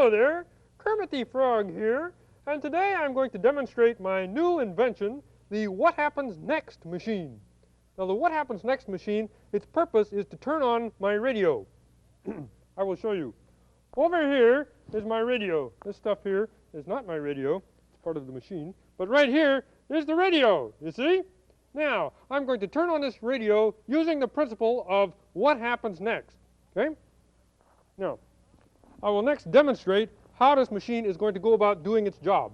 Hello there, Kermit the Frog here, and today I'm going to demonstrate my new invention, the What Happens Next machine. Now the What Happens Next machine, its purpose is to turn on my radio. I will show you. Over here is my radio. This stuff here is not my radio, it's part of the machine, but right here is the radio, you see? Now, I'm going to turn on this radio using the principle of what happens next, okay? Now, I will next demonstrate how this machine is going to go about doing its job.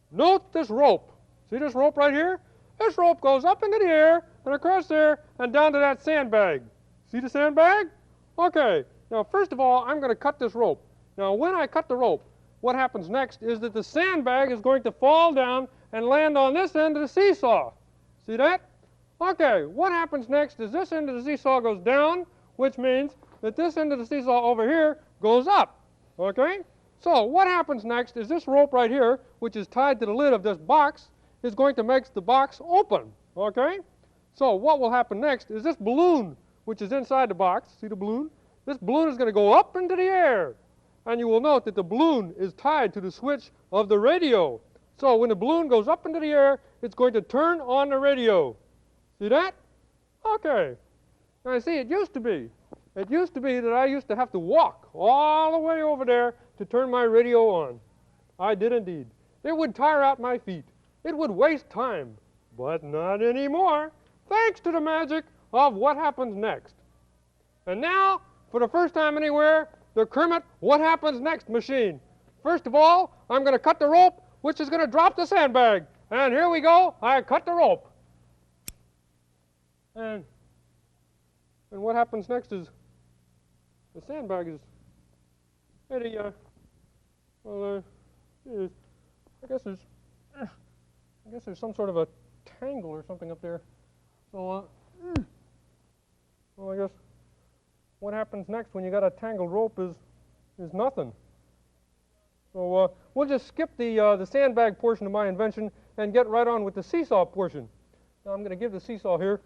Note this rope. See this rope right here? This rope goes up into the air and across there and down to that sandbag. See the sandbag? Okay. Now, first of all, I'm going to cut this rope. Now, when I cut the rope, what happens next is that the sandbag is going to fall down and land on this end of the seesaw. See that? Okay, what happens next is this end of the seesaw goes down, which means that this end of the seesaw over here goes up. Okay? So what happens next is this rope right here, which is tied to the lid of this box, is going to make the box open. Okay? So what will happen next is this balloon, which is inside the box, see the balloon? This balloon is going to go up into the air. And you will note that the balloon is tied to the switch of the radio. So when the balloon goes up into the air, it's going to turn on the radio. See that? Okay. Now see, it used to be that I used to have to walk all the way over there to turn my radio on. I did indeed. It would tire out my feet. It would waste time. But not anymore, thanks to the magic of what happens next. And now, for the first time anywhere, the Kermit What Happens Next machine. First of all, I'm going to cut the rope, which is going to drop the sandbag. And here we go. I cut the rope. And what happens next is the sandbag is, I guess there's some sort of a tangle or something up there. So, well, I guess what happens next when you got a tangled rope is nothing. So we'll just skip the sandbag portion of my invention and get right on with the seesaw portion. Now I'm going to give the seesaw here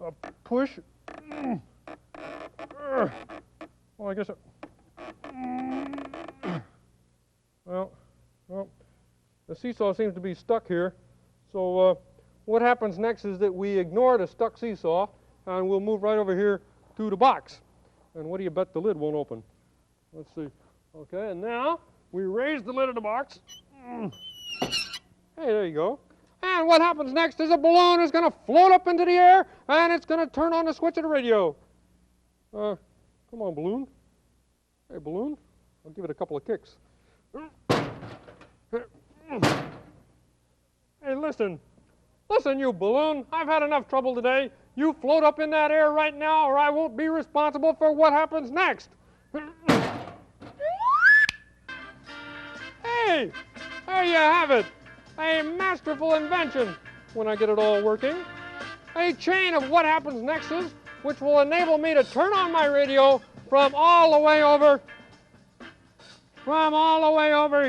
a push. Well, I guess well, the seesaw seems to be stuck here. So what happens next is that we ignore the stuck seesaw and we'll move right over here to the box. And what do you bet the lid won't open? Let's see. Okay, and now we raise the lid of the box. Hey, there you go. And what happens next is a balloon is going to float up into the air and it's going to turn on the switch of the radio. Come on, balloon. Hey, balloon. I'll give it a couple of kicks. Hey, listen. Listen, you balloon. I've had enough trouble today. You float up in that air right now or I won't be responsible for what happens next. Hey, there you have it. A masterful invention, when I get it all working. A chain of what happens nexts, which will enable me to turn on my radio from all the way over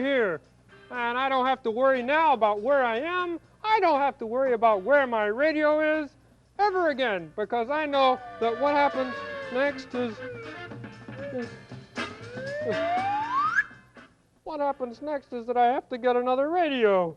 here. And I don't have to worry now about where I am. I don't have to worry about where my radio is ever again, because I know that what happens next is what happens next is that I have to get another radio.